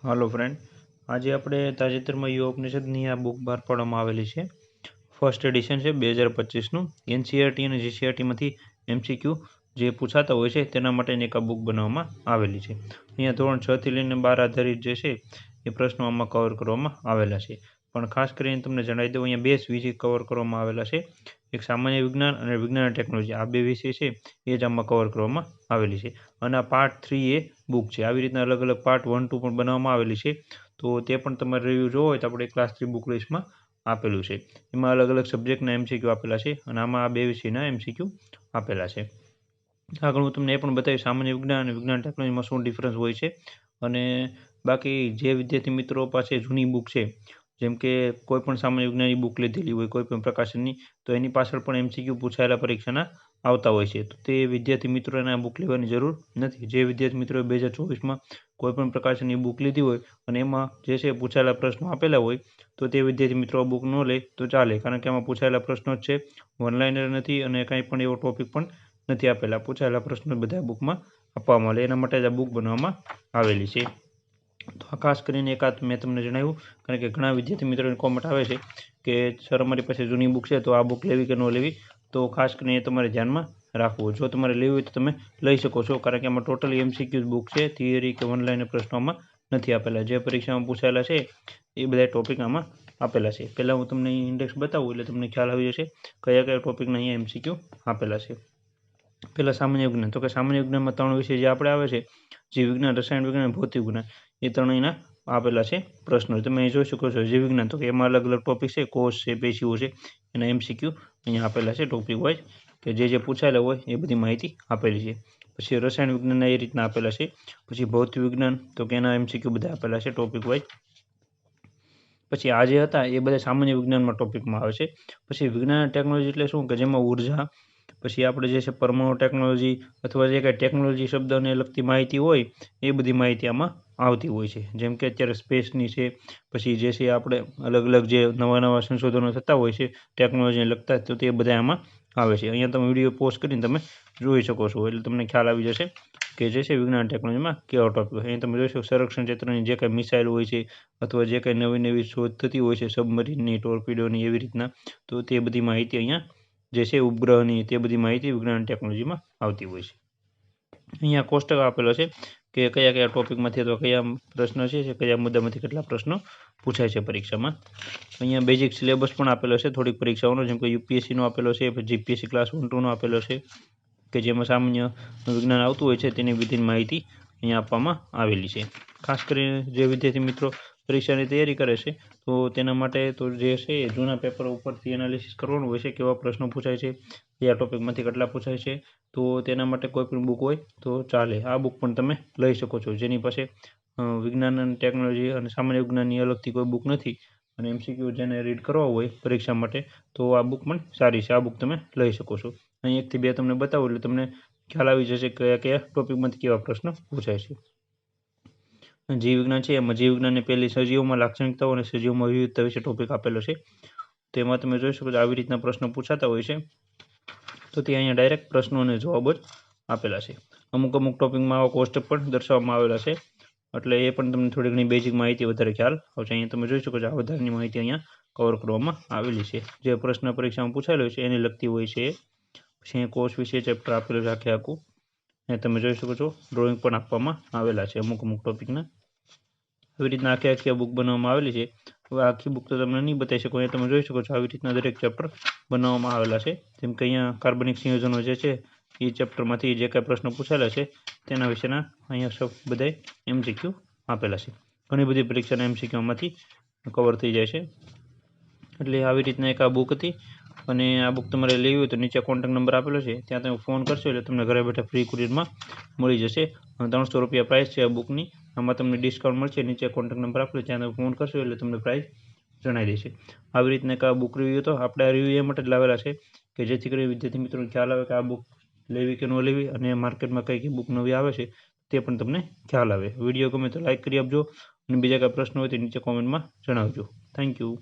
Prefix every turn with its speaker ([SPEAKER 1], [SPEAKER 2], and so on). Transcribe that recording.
[SPEAKER 1] હાલો friend, આજે આપણે તાજેતરમાં યુવા ઉપનિષદની આ બુક બહાર પાડવામાં આવેલી છે. ફર્સ્ટ એડિશન છે 2025નું. એનસીઈઆરટી અને જીસીઈઆરટીમાંથી એમસીક્યુ જે પૂછાતા હોય છે તેના માટેની એક આ બુક બનાવવામાં આવેલી છે. અહીંયા ધોરણ 6 થી લઈને 12 આધારિત જે છે એ પ્રશ્નો આમાં કવર કરવામાં આવેલા છે. પણ ખાસ કરીને તમને જણાવી દઉં, અહીંયા 2 વિષય કવર કરવામાં આવેલા છે. એક સામાન્ય વિજ્ઞાન અને વિજ્ઞાન અને ટેકનોલોજી, આ 2 વિષય છે એ જ આમાં કવર કરવામાં આવેલી છે. અને આ પાર્ટ 3 એ બુક છે. આવી રીતના અલગ અલગ પાર્ટ 1, 2 પણ બનાવવામાં આવેલી છે. તો તે પણ તમારે રિવ્યૂ જોવો હોય તો આપણે ક્લાસ 3 બુક લિસ્ટમાં આપેલું છે. એમાં અલગ અલગ સબ્જેક્ટના એમસીક્યુ આપેલા છે અને આમાં આ 2 વિષયના એમસીક્યુ આપેલા છે. આગળ હું તમને એ પણ બતાવીશ સામાન્ય વિજ્ઞાન અને વિજ્ઞાન ટેકનોલોજીમાં શું ડિફરન્સ હોય છે. અને બાકી જે વિદ્યાર્થી મિત્રો પાસે જૂની બુક છે, જેમ કે કોઈ પણ સામાન્ય વિજ્ઞાનની બુક લીધેલી હોય કોઈ પણ પ્રકાશનની, તો એની પાછળ પણ એમસીક્યુ પૂછાયેલા પરીક્ષાના આવતા હોય છે. તો તે વિદ્યાર્થી મિત્રોને આ બુક લેવાની જરૂર નથી. જે વિદ્યાર્થી મિત્રોએ 2024માં કોઈ પણ પ્રકાશનની બુક લીધી હોય અને એમાં જે છે પૂછાયેલા પ્રશ્નો આપેલા હોય, તો તે વિદ્યાર્થી મિત્રો આ બુક ન લે તો ચાલે, કારણ કે આમાં પૂછાયેલા પ્રશ્નો જ છે, વનલાઇનર નથી અને કાંઈ પણ એવો ટોપિક પણ નથી આપેલા. પૂછાયેલા પ્રશ્નો બધા બુકમાં આપવામાં આવે, એના માટે જ આ બુક બનાવવામાં આવેલી છે. તો આ ખાસ કરીને એકાદ મેં તમને જણાવ્યું, કારણ કે ઘણા વિદ્યાર્થી મિત્રોની કોમેન્ટ આવે છે કે સર અમારી પાસે જૂની બુક છે તો આ બુક લેવી કે ન લેવી. તો ખાસ કરીને એ તમારે ધ્યાનમાં રાખવું. જો તમારે લેવી હોય તો તમે લઈ શકો છો, કારણ કે આમાં ટોટલી એમસીક્યુ બુક છે. થિયરી કે વનલાઇનર પ્રશ્નોમાં નથી આપેલા. જે પરીક્ષામાં પૂછાયેલા છે એ બધા ટોપિક આમાં આપેલા છે. પહેલાં હું તમને ઇન્ડેક્સ બતાવું એટલે તમને ખ્યાલ આવી જશે કયા કયા ટોપિકના અહીંયા એમસીક્યુ આપેલા છે. પહેલાં સામાન્ય વિજ્ઞાન. તો કે સામાન્ય વિજ્ઞાનમાં 3 વિષય જે આપણે આવે છે, જીવ વિજ્ઞાન, રસાયણ વિજ્ઞાન અને ભૌતિક વિજ્ઞાન, એ ત્રણેયના આપેલા છે પ્રશ્નો. તમે અહીં જોઈ શકો છો જીવ વિજ્ઞાન, તો કે એમાં અલગ અલગ ટોપિક છે, કોષ છે, પેશીઓ છે, એના એમસીક્યુ અહીંયા આપેલા છે ટોપિક વાઇઝ, કે જે પૂછાયેલા હોય એ બધી માહિતી આપેલી છે. પછી રસાયણ વિજ્ઞાનના એ રીતના આપેલા છે. પછી ભૌતિક વિજ્ઞાન, તો કે એના એમસીક્યુ બધા આપેલા છે ટોપિક વાઇઝ. પછી આ જે હતા એ બધા સામાન્ય વિજ્ઞાનમાં ટોપિકમાં આવે છે. પછી વિજ્ઞાન અને ટેકનોલોજી એટલે શું, કે જેમાં ઉર્જા, પછી આપણે જે છે પરમાણુ ટેકનોલોજી અથવા જે કાંઈ ટેકનોલોજી શબ્દને લગતી માહિતી હોય એ બધી માહિતી આમાં આવતી હોય છે. જેમ કે અત્યારે સ્પેસની છે, પછી જે છે આપણે અલગ અલગ જે નવા નવા સંશોધનો થતા હોય છે ટેકનોલોજીને લગતા, તો તે બધા આમાં આવે છે. અહીંયા તમે વિડીયો પોઝ કરીને તમે જોઈ શકો છો, એટલે તમને ખ્યાલ આવી જશે કે જે છે વિજ્ઞાન ટેકનોલોજીમાં કેવા ટોપિક હોય. અહીં તમે જોઈ શકો સંરક્ષણ ક્ષેત્રની જે કાંઈ મિસાઇલ હોય છે અથવા જે કાંઈ નવી નવી શોધ થતી હોય છે, સબમરીનની, ટોર્પિડોની, એવી રીતના, તો તે બધી માહિતી અહીંયા જે છે ઉપગ્રહની, તે બધી માહિતી વિજ્ઞાન ટેકનોલોજીમાં આવતી હોય છે. અહીંયા કોષ્ટક આપેલો છે કે કયા કયા ટોપિકમાંથી અથવા કયા પ્રશ્ન છે કયા મુદ્દામાંથી કેટલા પ્રશ્નો પૂછાય છે પરીક્ષામાં. અહીંયા બેઝિક સિલેબસ પણ આપેલો છે થોડીક પરીક્ષાઓનો, જેમ કે યુપીએસસીનો આપેલો છે, પછી જીપીએસસી ક્લાસ 1, 2નો આપેલો છે, કે જેમાં સામાન્ય વિજ્ઞાન આવતું હોય છે તેની બધી માહિતી અહીંયા આપવામાં આવેલી છે. ખાસ કરીને જે વિદ્યાર્થી મિત્રો પરીક્ષાની તૈયારી કરે છે તો તેના માટે તો જે છે એ જૂના પેપર ઉપરથી એનાલિસિસ કરવાનું હોય છે, કેવા પ્રશ્નો પૂછાય છે, કયા ટોપિકમાંથી કેટલા પૂછાય છે. તો તેના માટે કોઈ પણ બુક હોય તો ચાલે. આ બુક પણ તમે લઈ શકો છો. જેની પાસે વિજ્ઞાન અને ટેકનોલોજી અને સામાન્ય વિજ્ઞાનની અલગથી કોઈ બુક નથી અને એમસીક્યુ જેને રીડ કરવા હોય પરીક્ષા માટે, તો આ બુક પણ સારી છે. આ બુક તમે લઈ શકો છો. અહીં 1 થી 2 તમને બતાવું એટલે તમને ખ્યાલ આવી જશે કયા કયા ટોપિકમાંથી કેવા પ્રશ્નો પૂછાય છે. જીવ વિજ્ઞાન છે, એમાં જીવ વિજ્ઞાનની પહેલી સજીવોમાં લાક્ષણિકતાઓ અને સજીવોમાં વિવિધતા વિશે ટોપિક આપેલો છે. તેમાં તમે જોઈ શકો છો આવી રીતના પ્રશ્નો પૂછાતા હોય છે. તો તે અહીંયા ડાયરેક્ટ પ્રશ્નો અને જવાબ જ આપેલા છે. અમુક અમુક ટોપિકમાં આવા કોષ્ટક પણ દર્શાવવામાં આવેલા છે, એટલે એ પણ તમને થોડી ઘણી બેઝિક માહિતી વધારે ખ્યાલ આવશે. અહીંયા તમે જોઈ શકો છો આ વધારાની માહિતી અહીંયા કવર કરવામાં આવેલી છે. જે પ્રશ્ન પરીક્ષામાં પૂછાયેલો છે એને લગતી હોય છે. પછી અહીંયા કોષ વિશે ચેપ્ટર આપેલું છે આખે આખું. અહીંયા તમે જોઈ શકો છો ડ્રોઈંગ પણ આપવામાં આવેલા છે અમુક અમુક ટોપિકના. આવી રીતના આખી આખી બુક બનાવવામાં આવેલી છે. હવે આખી બુક તો તમને નહીં બતાવી શકો. અહીંયા તમે જોઈ શકો છો આવી રીતના દરેક ચેપ્ટર બનાવવામાં આવેલા છે. જેમ કે અહીંયા કાર્બનિક સંયોજનો જે છે એ ચેપ્ટરમાંથી જે કાંઈ પ્રશ્નો પૂછાયેલા છે તેના વિશેના અહીંયા સબ બધાય એમસીક્યુ આપેલા છે. ઘણી બધી પરીક્ષાના એમસીક્યુ આમાંથી કવર થઈ જાય છે. એટલે આવી રીતના એક આ બુક હતી. અને આ બુક તમારે લેવી હોય તો નીચે કોન્ટેક્ટ નંબર આપેલો છે, ત્યાં તમે ફોન કરશો એટલે તમને ઘરે બેઠા ફ્રી કુરિયરમાં મળી જશે. 300 રૂપિયા પ્રાઇસ છે આ બુકની. આમાં તમને ડિસ્કાઉન્ટ મળશે. નીચે કોન્ટેક્ટ નંબર આપેલો, ત્યાં તમે ફોન કરશો એટલે તમને પ્રાઇસ જણાવી દેશે. આવી રીતના એક આ બુક રિવ્યૂ હતો. આપણે આ રિવ્યૂ એ માટે જ લાવેલા છે કે જેથી કરી વિદ્યાર્થી મિત્રોને ખ્યાલ આવે કે આ બુક લેવી કે ન લેવી, અને માર્કેટમાં કઈ કઈ બુક નવી આવે છે તે પણ તમને ખ્યાલ આવે. વિડીયો ગમે તો લાઇક કરી આપજો, અને બીજા કાંઈ પ્રશ્ન હોય તો નીચે કોમેન્ટમાં જણાવજો. Thank you.